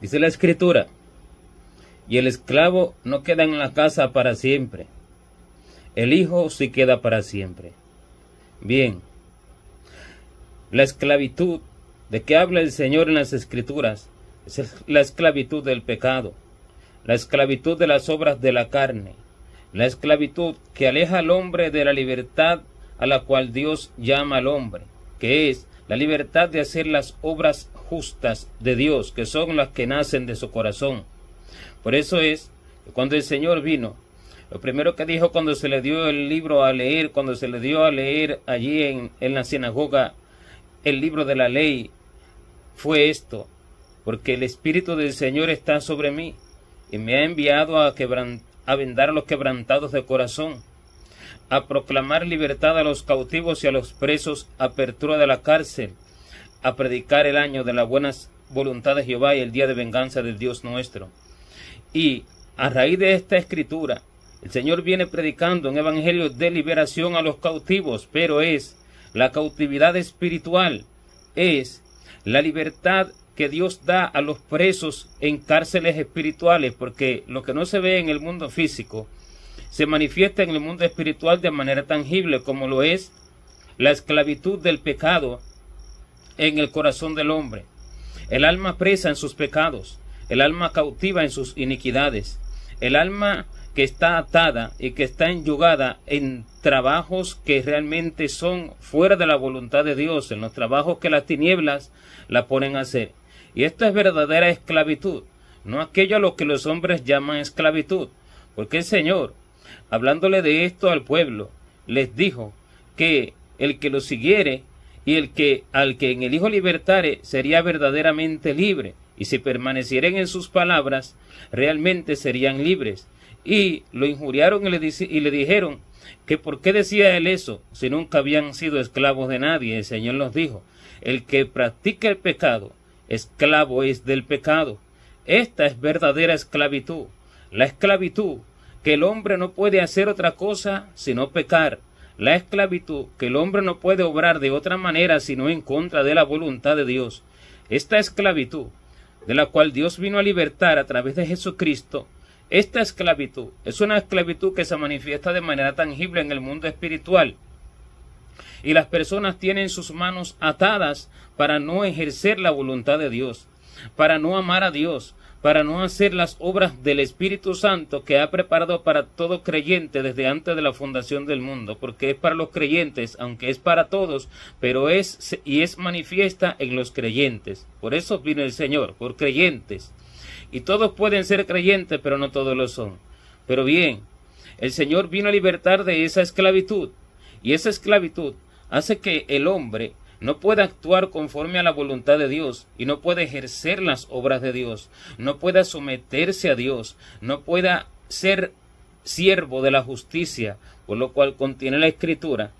Dice la Escritura, y el esclavo no queda en la casa para siempre, el hijo sí queda para siempre. Bien, la esclavitud de que habla el Señor en las Escrituras es la esclavitud del pecado, la esclavitud de las obras de la carne, la esclavitud que aleja al hombre de la libertad a la cual Dios llama al hombre, que es la libertad de hacer las obras justas de Dios, que son las que nacen de su corazón. Por eso es que cuando el Señor vino, lo primero que dijo cuando se le dio el libro a leer, cuando se le dio a leer allí en la sinagoga el libro de la ley, fue esto: porque el Espíritu del Señor está sobre mí, y me ha enviado a vendar a los quebrantados de corazón, a proclamar libertad a los cautivos y a los presos, apertura de la cárcel, a predicar el año de la buena voluntad de Jehová y el día de venganza del Dios nuestro. Y a raíz de esta escritura, el Señor viene predicando un evangelio de liberación a los cautivos, pero es la cautividad espiritual, es la libertad que Dios da a los presos en cárceles espirituales, porque lo que no se ve en el mundo físico se manifiesta en el mundo espiritual de manera tangible, como lo es la esclavitud del pecado en el corazón del hombre, el alma presa en sus pecados, el alma cautiva en sus iniquidades, el alma que está atada y que está enyugada en trabajos que realmente son fuera de la voluntad de Dios, en los trabajos que las tinieblas la ponen a hacer. Y esto es verdadera esclavitud, no aquello a lo que los hombres llaman esclavitud, porque el Señor, hablándole de esto al pueblo, les dijo que el que lo siguiere y al que en el Hijo libertare sería verdaderamente libre, y si permanecieren en sus palabras, realmente serían libres. Y lo injuriaron y le dijeron que por qué decía él eso, si nunca habían sido esclavos de nadie. El Señor nos dijo: el que practica el pecado, esclavo es del pecado. Esta es verdadera esclavitud, la esclavitud que el hombre no puede hacer otra cosa sino pecar, la esclavitud que el hombre no puede obrar de otra manera sino en contra de la voluntad de Dios. Esta esclavitud, de la cual Dios vino a libertar a través de Jesucristo, esta esclavitud es una esclavitud que se manifiesta de manera tangible en el mundo espiritual. Y las personas tienen sus manos atadas para no ejercer la voluntad de Dios, para no amar a Dios, para no hacer las obras del Espíritu Santo que ha preparado para todo creyente desde antes de la fundación del mundo, porque es para los creyentes, aunque es para todos, pero es manifiesta en los creyentes. Por eso vino el Señor, por creyentes. Y todos pueden ser creyentes, pero no todos lo son. Pero bien, el Señor vino a libertar de esa esclavitud, y esa esclavitud hace que el hombre no pueda actuar conforme a la voluntad de Dios, y no pueda ejercer las obras de Dios, no pueda someterse a Dios, no pueda ser siervo de la justicia, por lo cual contiene la Escritura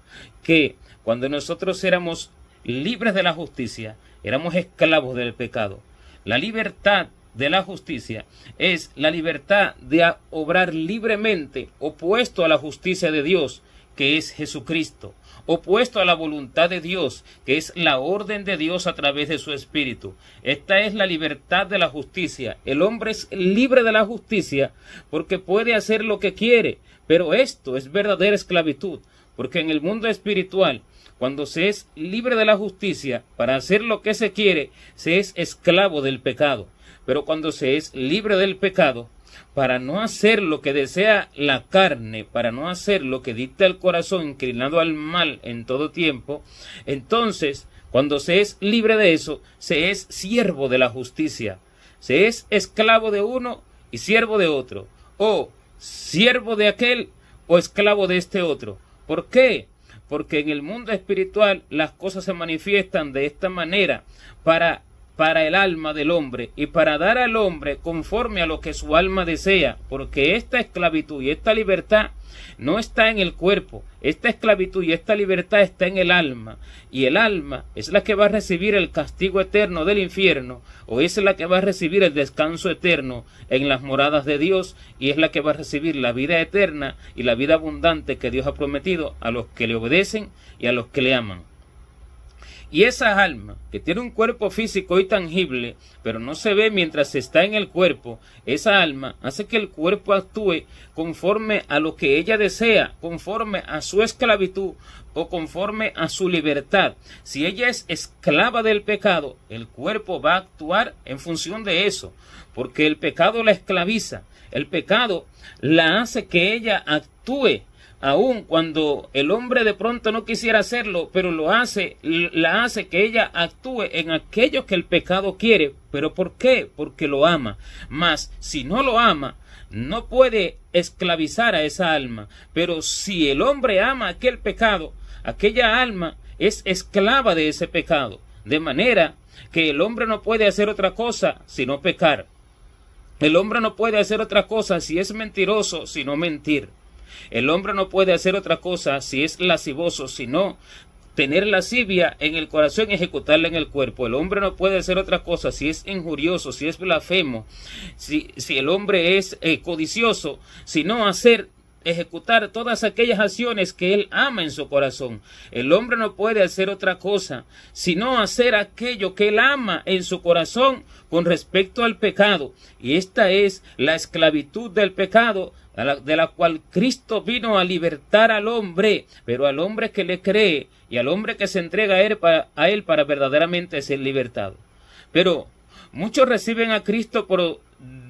que cuando nosotros éramos libres de la justicia, éramos esclavos del pecado. La libertad de la justicia es la libertad de obrar libremente opuesto a la justicia de Dios, que es Jesucristo, opuesto a la voluntad de Dios, que es la orden de Dios a través de su Espíritu. Esta es la libertad de la justicia. El hombre es libre de la justicia porque puede hacer lo que quiere, pero esto es verdadera esclavitud, porque en el mundo espiritual, cuando se es libre de la justicia para hacer lo que se quiere, se es esclavo del pecado. Pero cuando se es libre del pecado, para no hacer lo que desea la carne, para no hacer lo que dicta el corazón inclinado al mal en todo tiempo, entonces, cuando se es libre de eso, se es siervo de la justicia. Se es esclavo de uno y siervo de otro, o siervo de aquel o esclavo de este otro. ¿Por qué? Porque en el mundo espiritual las cosas se manifiestan de esta manera para el alma del hombre y para dar al hombre conforme a lo que su alma desea, porque esta esclavitud y esta libertad no está en el cuerpo, esta esclavitud y esta libertad está en el alma, y el alma es la que va a recibir el castigo eterno del infierno, o es la que va a recibir el descanso eterno en las moradas de Dios, y es la que va a recibir la vida eterna y la vida abundante que Dios ha prometido a los que le obedecen y a los que le aman. Y esa alma, que tiene un cuerpo físico y tangible, pero no se ve mientras está en el cuerpo, esa alma hace que el cuerpo actúe conforme a lo que ella desea, conforme a su esclavitud o conforme a su libertad. Si ella es esclava del pecado, el cuerpo va a actuar en función de eso, porque el pecado la esclaviza, el pecado la hace que ella actúe. Aun cuando el hombre de pronto no quisiera hacerlo, pero la hace que ella actúe en aquello que el pecado quiere. ¿Pero por qué? Porque lo ama. Mas si no lo ama, no puede esclavizar a esa alma. Pero si el hombre ama aquel pecado, aquella alma es esclava de ese pecado. De manera que el hombre no puede hacer otra cosa sino pecar. El hombre no puede hacer otra cosa si es mentiroso sino mentir. El hombre no puede hacer otra cosa si es lascivoso, sino tener lascivia en el corazón y ejecutarla en el cuerpo. El hombre no puede hacer otra cosa si es injurioso, si es blasfemo, si el hombre es codicioso, sino ejecutar todas aquellas acciones que él ama en su corazón. El hombre no puede hacer otra cosa sino hacer aquello que él ama en su corazón con respecto al pecado. Y esta es la esclavitud del pecado, de la cual Cristo vino a libertar al hombre, pero al hombre que le cree y al hombre que se entrega a él para verdaderamente ser libertado. Pero muchos reciben a Cristo por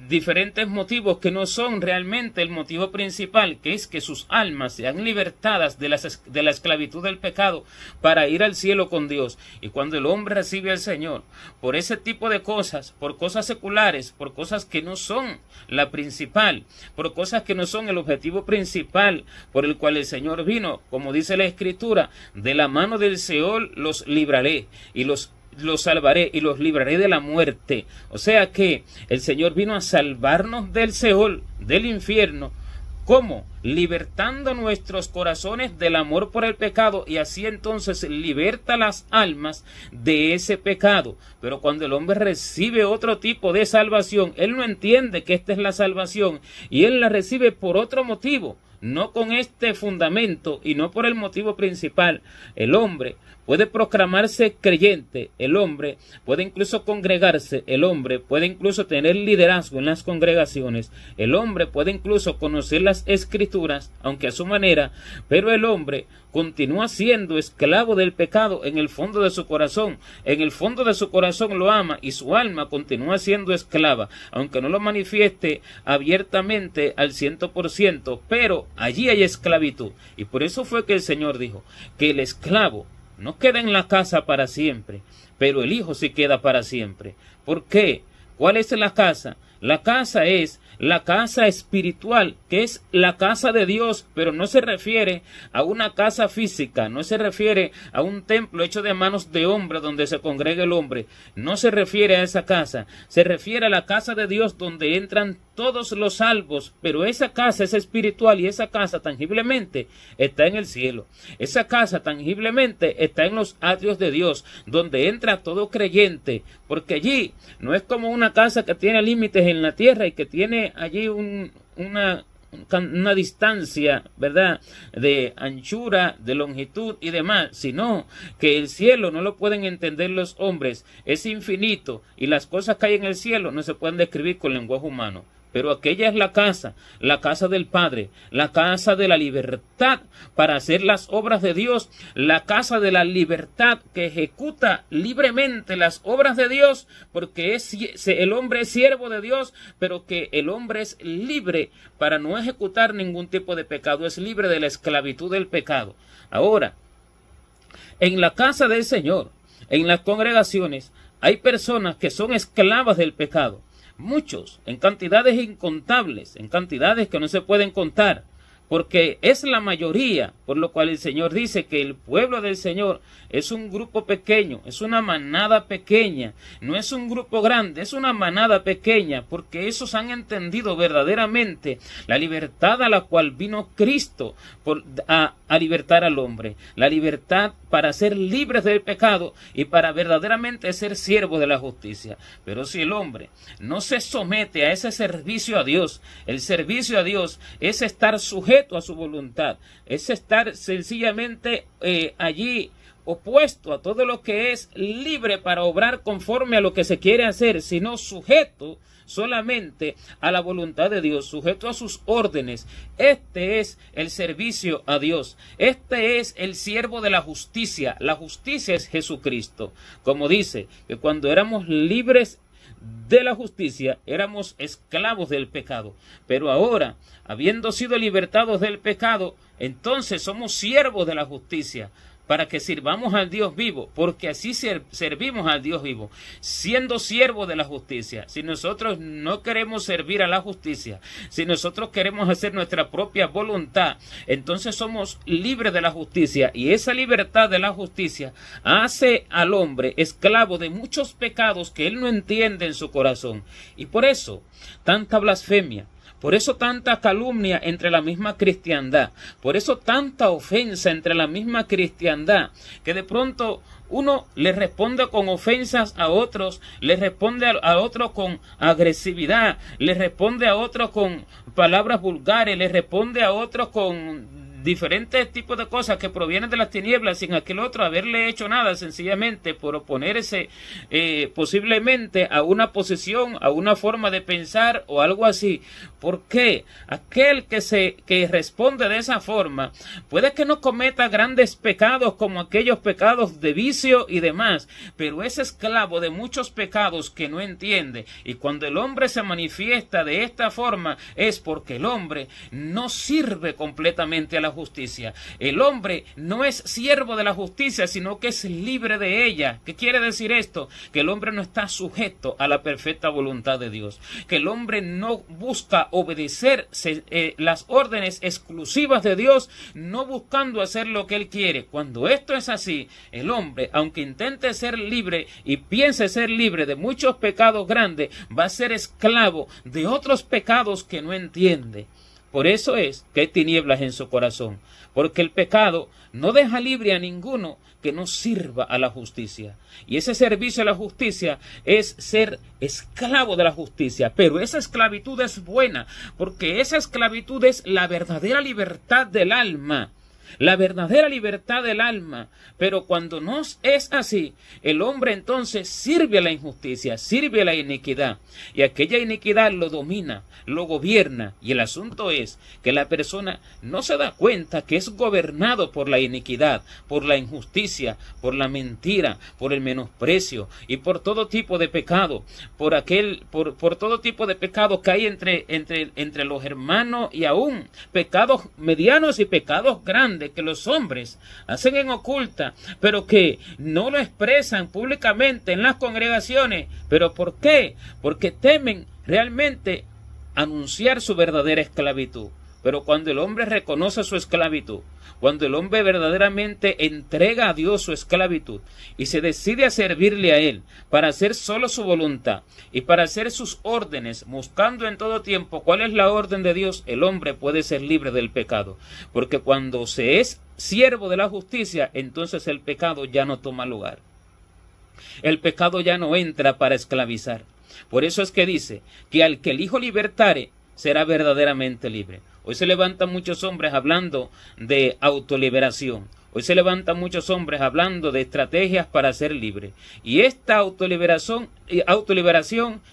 diferentes motivos que no son realmente el motivo principal, que es que sus almas sean libertadas de la esclavitud del pecado para ir al cielo con Dios. Y cuando el hombre recibe al Señor por ese tipo de cosas, por cosas seculares, por cosas que no son la principal, por cosas que no son el objetivo principal por el cual el Señor vino, como dice la Escritura, de la mano del Seol los libraré y los salvaré y los libraré de la muerte. O sea que el Señor vino a salvarnos del Seol, del infierno. ¿Cómo? Libertando nuestros corazones del amor por el pecado, y así entonces liberta las almas de ese pecado. Pero cuando el hombre recibe otro tipo de salvación, él no entiende que esta es la salvación y él la recibe por otro motivo, no con este fundamento y no por el motivo principal. El hombre puede proclamarse creyente, el hombre puede incluso congregarse, el hombre puede incluso tener liderazgo en las congregaciones, el hombre puede incluso conocer las escrituras, aunque a su manera, pero el hombre continúa siendo esclavo del pecado en el fondo de su corazón. En el fondo de su corazón lo ama y su alma continúa siendo esclava, aunque no lo manifieste abiertamente al 100%, pero allí hay esclavitud. Y por eso fue que el Señor dijo que el esclavo no queda en la casa para siempre, pero el hijo sí queda para siempre. ¿Por qué? ¿Cuál es la casa? La casa es la casa espiritual, que es la casa de Dios, pero no se refiere a una casa física, no se refiere a un templo hecho de manos de hombre donde se congrega el hombre, no se refiere a esa casa, se refiere a la casa de Dios donde entran todos los salvos, pero esa casa es espiritual y esa casa tangiblemente está en el cielo. Esa casa tangiblemente está en los atrios de Dios, donde entra todo creyente, porque allí no es como una casa que tiene límites en la tierra y que tiene allí una distancia, ¿verdad?, de anchura, de longitud y demás, sino que el cielo no lo pueden entender los hombres, es infinito y las cosas que hay en el cielo no se pueden describir con lenguaje humano. Pero aquella es la casa del Padre, la casa de la libertad para hacer las obras de Dios, la casa de la libertad que ejecuta libremente las obras de Dios, porque el hombre es siervo de Dios, pero que el hombre es libre para no ejecutar ningún tipo de pecado, es libre de la esclavitud del pecado. Ahora, en la casa del Señor, en las congregaciones, hay personas que son esclavas del pecado. Muchos, en cantidades incontables, en cantidades que no se pueden contar, porque es la mayoría, por lo cual el Señor dice que el pueblo del Señor es un grupo pequeño, es una manada pequeña, no es un grupo grande, es una manada pequeña, porque esos han entendido verdaderamente la libertad a la cual vino Cristo a libertar al hombre, la libertad para ser libres del pecado y para verdaderamente ser siervos de la justicia. Pero si el hombre no se somete a ese servicio a Dios, el servicio a Dios es estar sujeto a su voluntad, es estar sencillamente allí opuesto a todo lo que es libre para obrar conforme a lo que se quiere hacer, sino sujeto solamente a la voluntad de Dios, sujeto a sus órdenes. Este es el servicio a Dios. Este es el siervo de la justicia. La justicia es Jesucristo. Como dice, que cuando éramos libres de la justicia, éramos esclavos del pecado. Pero ahora, habiendo sido libertados del pecado, entonces somos siervos de la justicia, para que sirvamos al Dios vivo, porque así servimos al Dios vivo, siendo siervos de la justicia. Si nosotros no queremos servir a la justicia, si nosotros queremos hacer nuestra propia voluntad, entonces somos libres de la justicia, y esa libertad de la justicia hace al hombre esclavo de muchos pecados que él no entiende en su corazón. Y por eso, tanta blasfemia, por eso tanta calumnia entre la misma cristiandad, por eso tanta ofensa entre la misma cristiandad, que de pronto uno le responde con ofensas a otros, le responde a otros con agresividad, le responde a otros con palabras vulgares, le responde a otros con diferentes tipos de cosas que provienen de las tinieblas, sin aquel otro haberle hecho nada, sencillamente por oponerse posiblemente a una posición, a una forma de pensar o algo así. ¿Por qué? Aquel que responde de esa forma puede que no cometa grandes pecados como aquellos pecados de vicio y demás, pero es esclavo de muchos pecados que no entiende. Y cuando el hombre se manifiesta de esta forma es porque el hombre no sirve completamente a la justicia. El hombre no es siervo de la justicia, sino que es libre de ella. ¿Qué quiere decir esto? Que el hombre no está sujeto a la perfecta voluntad de Dios, que el hombre no busca obedecer las órdenes exclusivas de Dios, no buscando hacer lo que él quiere. Cuando esto es así, el hombre, aunque intente ser libre y piense ser libre de muchos pecados grandes, va a ser esclavo de otros pecados que no entiende. Por eso es que hay tinieblas en su corazón, porque el pecado no deja libre a ninguno que no sirva a la justicia. Y ese servicio a la justicia es ser esclavo de la justicia. Pero esa esclavitud es buena, porque esa esclavitud es la verdadera libertad del alma. La verdadera libertad del alma. Pero cuando no es así, el hombre entonces sirve a la injusticia, sirve a la iniquidad, y aquella iniquidad lo domina, lo gobierna. Y el asunto es que la persona no se da cuenta que es gobernado por la iniquidad, por la injusticia, por la mentira, por el menosprecio y por todo tipo de pecado, por todo tipo de pecado que hay entre los hermanos, y aún pecados medianos y pecados grandes que los hombres hacen en oculta, pero que no lo expresan públicamente en las congregaciones. ¿Pero por qué? Porque temen realmente anunciar su verdadera esclavitud. Pero cuando el hombre reconoce su esclavitud, cuando el hombre verdaderamente entrega a Dios su esclavitud y se decide a servirle a Él para hacer solo su voluntad y para hacer sus órdenes, buscando en todo tiempo cuál es la orden de Dios, el hombre puede ser libre del pecado. Porque cuando se es siervo de la justicia, entonces el pecado ya no toma lugar. El pecado ya no entra para esclavizar. Por eso es que dice que al que el Hijo libertare será verdaderamente libre. Hoy se levantan muchos hombres hablando de autoliberación. Hoy se levantan muchos hombres hablando de estrategias para ser libre. Y esta autoliberación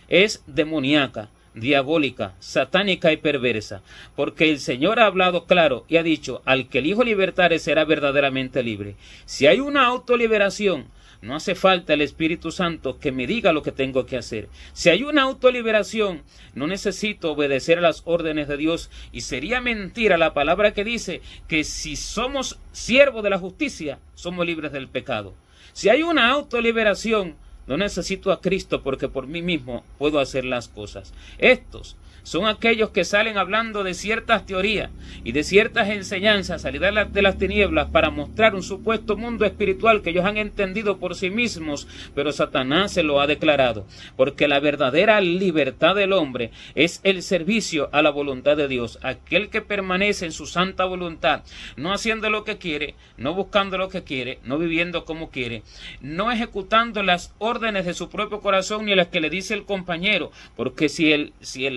es demoníaca, diabólica, satánica y perversa. Porque el Señor ha hablado claro y ha dicho, al que el Hijo libertare será verdaderamente libre. Si hay una autoliberación, no hace falta el Espíritu Santo que me diga lo que tengo que hacer. Si hay una autoliberación, no necesito obedecer a las órdenes de Dios. Y sería mentira la palabra que dice que si somos siervos de la justicia, somos libres del pecado. Si hay una autoliberación, no necesito a Cristo porque por mí mismo puedo hacer las cosas. Estos son aquellos que salen hablando de ciertas teorías y de ciertas enseñanzas, salir de las tinieblas para mostrar un supuesto mundo espiritual que ellos han entendido por sí mismos, pero Satanás se lo ha declarado, porque la verdadera libertad del hombre es el servicio a la voluntad de Dios, aquel que permanece en su santa voluntad, no haciendo lo que quiere, no buscando lo que quiere, no viviendo como quiere, no ejecutando las órdenes de su propio corazón ni las que le dice el compañero, porque si el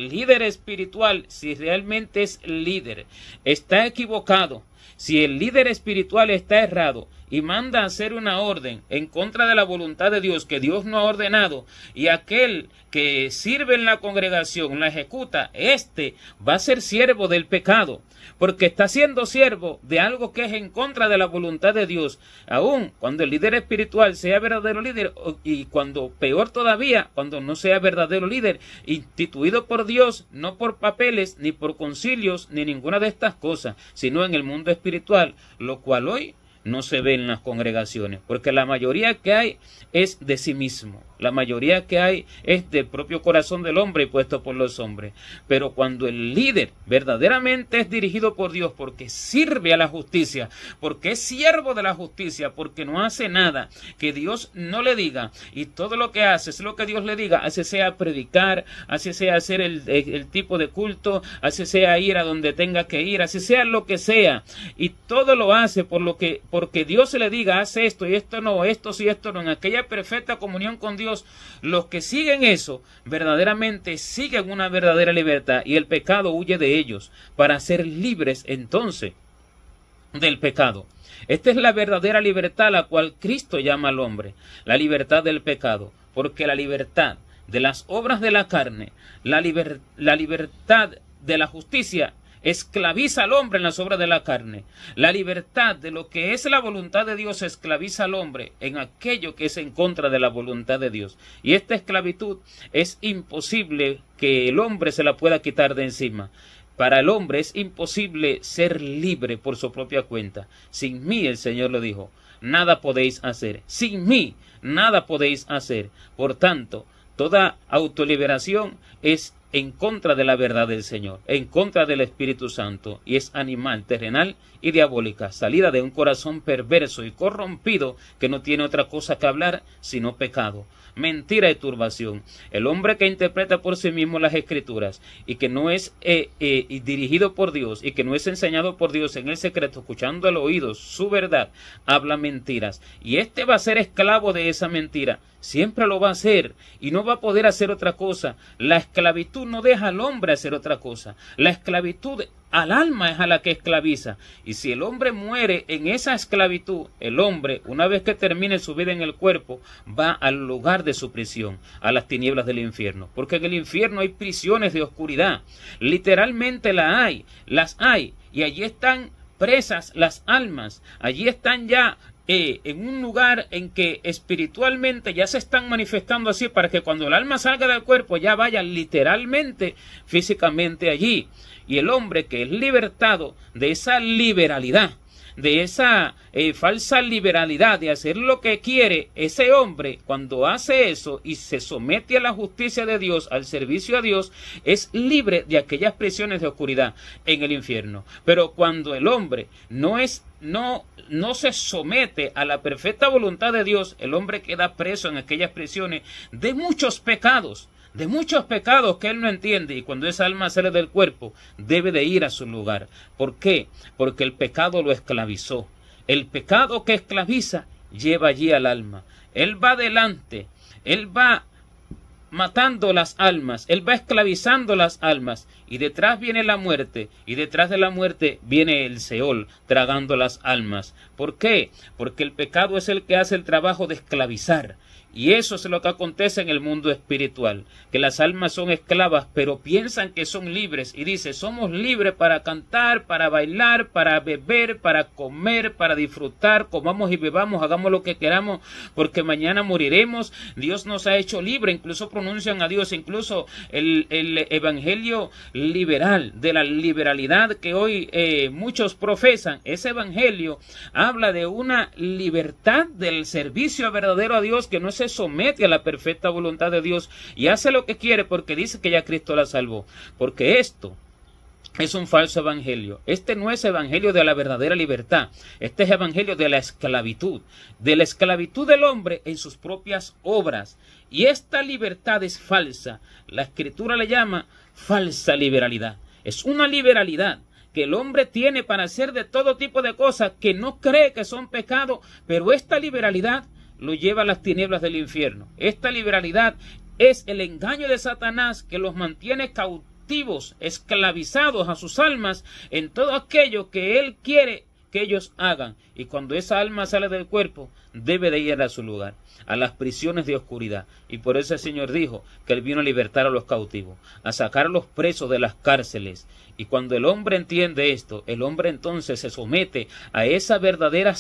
líder espiritual, si realmente es líder, está equivocado Si el líder espiritual está errado y manda a hacer una orden en contra de la voluntad de Dios que Dios no ha ordenado, y aquel que sirve en la congregación la ejecuta, este va a ser siervo del pecado, porque está siendo siervo de algo que es en contra de la voluntad de Dios, aun cuando el líder espiritual sea verdadero líder, y cuando peor todavía, cuando no sea verdadero líder, instituido por Dios, no por papeles, ni por concilios, ni ninguna de estas cosas, sino en el mundo espiritual, lo cual hoy no se ve en las congregaciones, porque la mayoría que hay es de sí mismo, la mayoría que hay es del propio corazón del hombre y puesto por los hombres. Pero cuando el líder verdaderamente es dirigido por Dios, porque sirve a la justicia, porque es siervo de la justicia, porque no hace nada que Dios no le diga, y todo lo que hace es lo que Dios le diga, así sea predicar, así sea hacer el tipo de culto, así sea ir a donde tenga que ir, así sea lo que sea, y todo lo hace porque Dios se le diga, haz esto y esto no, esto sí, esto no, en aquella perfecta comunión con Dios. Los que siguen eso, verdaderamente siguen una verdadera libertad, y el pecado huye de ellos, para ser libres entonces del pecado. Esta es la verdadera libertad a la cual Cristo llama al hombre, la libertad del pecado, porque la libertad de las obras de la carne, la libertad de la justicia, esclaviza al hombre en las obras de la carne. La libertad de lo que es la voluntad de Dios esclaviza al hombre en aquello que es en contra de la voluntad de Dios. Y esta esclavitud es imposible que el hombre se la pueda quitar de encima. Para el hombre es imposible ser libre por su propia cuenta. Sin mí, el Señor lo dijo, nada podéis hacer. Sin mí, nada podéis hacer. Por tanto, toda autoliberación es en contra de la verdad del Señor, en contra del Espíritu Santo, y es animal, terrenal y diabólica, salida de un corazón perverso y corrompido que no tiene otra cosa que hablar sino pecado, mentira y turbación. El hombre que interpreta por sí mismo las Escrituras y que no es dirigido por Dios y que no es enseñado por Dios en el secreto, escuchando al oído su verdad, habla mentiras, y este va a ser esclavo de esa mentira. Siempre lo va a hacer y no va a poder hacer otra cosa. La esclavitud no deja al hombre hacer otra cosa. La esclavitud al alma es a la que esclaviza. Y si el hombre muere en esa esclavitud, el hombre, una vez que termine su vida en el cuerpo, va al lugar de su prisión, a las tinieblas del infierno. Porque en el infierno hay prisiones de oscuridad. Literalmente las hay. Y allí están presas las almas. Allí están ya en un lugar en que espiritualmente ya se están manifestando así, para que cuando el alma salga del cuerpo ya vaya literalmente, físicamente allí. Y el hombre que es libertado de esa liberalidad, de esa falsa liberalidad de hacer lo que quiere, ese hombre, cuando hace eso y se somete a la justicia de Dios, al servicio a Dios, es libre de aquellas prisiones de oscuridad en el infierno. Pero cuando el hombre no se somete a la perfecta voluntad de Dios, el hombre queda preso en aquellas prisiones de muchos pecados que él no entiende, y cuando esa alma sale del cuerpo debe de ir a su lugar. ¿Por qué? Porque el pecado lo esclavizó. El pecado que esclaviza lleva allí al alma. Él va adelante, él va matando las almas, él va esclavizando las almas, y detrás viene la muerte, y detrás de la muerte viene el Seol, tragando las almas. ¿Por qué? Porque el pecado es el que hace el trabajo de esclavizar. Y eso es lo que acontece en el mundo espiritual, que las almas son esclavas, pero piensan que son libres, y dice, somos libres para cantar, para bailar, para beber, para comer, para disfrutar, comamos y bebamos, hagamos lo que queramos, porque mañana moriremos. Dios nos ha hecho libre. Incluso pronuncian a Dios, incluso el evangelio liberal, de la liberalidad que hoy muchos profesan. Ese evangelio habla de una libertad del servicio verdadero a Dios, que no se somete a la perfecta voluntad de Dios y hace lo que quiere porque dice que ya Cristo la salvó. Porque esto es un falso evangelio. Este no es evangelio de la verdadera libertad. Este es evangelio de la esclavitud del hombre en sus propias obras. Y esta libertad es falsa. La Escritura le llama falsa liberalidad. Es una liberalidad que el hombre tiene para hacer de todo tipo de cosas que no cree que son pecado, pero esta liberalidad lo lleva a las tinieblas del infierno. Esta liberalidad es el engaño de Satanás, que los mantiene cautivos, esclavizados a sus almas en todo aquello que él quiere que ellos hagan, y cuando esa alma sale del cuerpo, debe de ir a su lugar, a las prisiones de oscuridad. Y por eso el Señor dijo que Él vino a libertar a los cautivos, a sacar a los presos de las cárceles. Y cuando el hombre entiende esto, el hombre entonces se somete a esa verdadera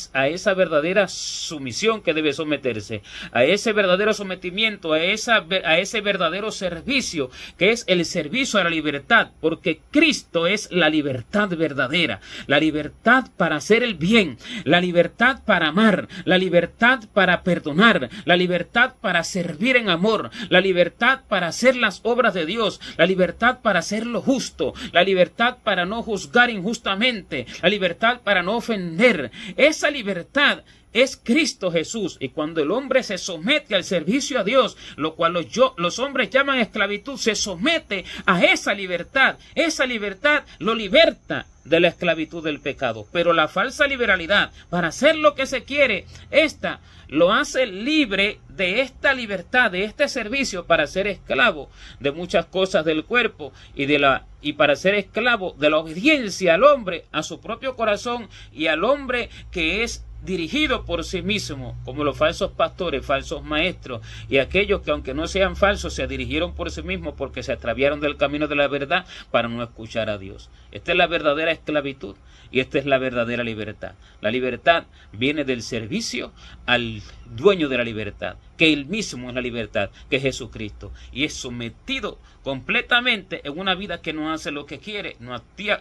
sumisión que debe someterse, a ese verdadero sometimiento, a ese verdadero servicio, que es el servicio a la libertad, porque Cristo es la libertad verdadera, la libertad para hacer el bien, la libertad para amar, la libertad para perdonar, la libertad para servir en amor, la libertad para hacer las obras de Dios, la libertad para hacer lo justo, la libertad para no juzgar injustamente, la libertad para no ofender. Esa libertad es Cristo Jesús. Y cuando el hombre se somete al servicio a Dios, lo cual los hombres llaman esclavitud, se somete a esa libertad. Esa libertad lo liberta de la esclavitud del pecado. Pero la falsa liberalidad, para hacer lo que se quiere, esta lo hace libre de esta libertad, de este servicio, para ser esclavo de muchas cosas del cuerpo y para ser esclavo de la obediencia al hombre, a su propio corazón, y al hombre que es dirigido por sí mismo, como los falsos pastores, falsos maestros, y aquellos que, aunque no sean falsos, se dirigieron por sí mismos porque se extraviaron del camino de la verdad para no escuchar a Dios. Esta es la verdadera esclavitud y esta es la verdadera libertad. La libertad viene del servicio al dueño de la libertad, que Él mismo es la libertad, que es Jesucristo, y es sometido completamente en una vida que no hace lo que quiere,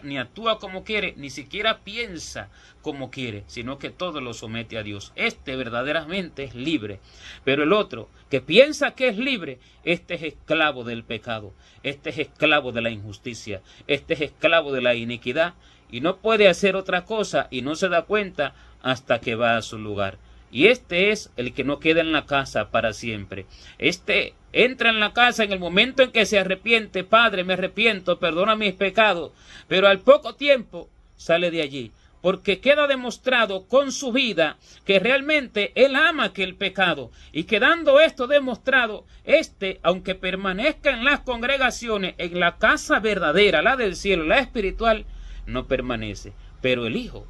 ni actúa como quiere, ni siquiera piensa como quiere, sino que todo lo somete a Dios. Este verdaderamente es libre, pero el otro que piensa que es libre, este es esclavo del pecado, este es esclavo de la injusticia, este es esclavo de la iniquidad, y no puede hacer otra cosa y no se da cuenta hasta que va a su lugar. Y este es el que no queda en la casa para siempre. Este entra en la casa en el momento en que se arrepiente: Padre, me arrepiento, perdona mis pecados. Pero al poco tiempo sale de allí, porque queda demostrado con su vida que realmente él ama aquel pecado. Y quedando esto demostrado, aunque permanezca en las congregaciones, en la casa verdadera, la del cielo, la espiritual, no permanece. Pero el Hijo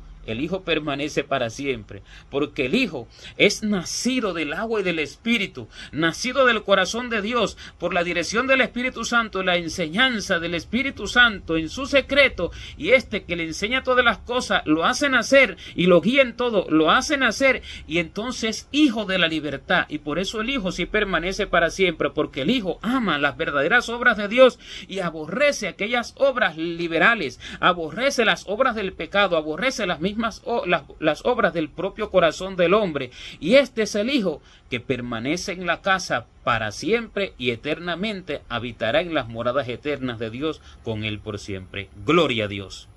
permanece para siempre, porque el Hijo es nacido del agua y del Espíritu, nacido del corazón de Dios, por la dirección del Espíritu Santo, la enseñanza del Espíritu Santo en su secreto, y que le enseña todas las cosas, lo hace nacer y lo guía en todo, lo hace nacer, y entonces Hijo de la libertad. Y por eso el Hijo sí permanece para siempre, porque el Hijo ama las verdaderas obras de Dios y aborrece aquellas obras liberales, aborrece las obras del pecado, aborrece las obras del propio corazón del hombre. Y este es el Hijo que permanece en la casa para siempre y eternamente habitará en las moradas eternas de Dios con Él por siempre. Gloria a Dios.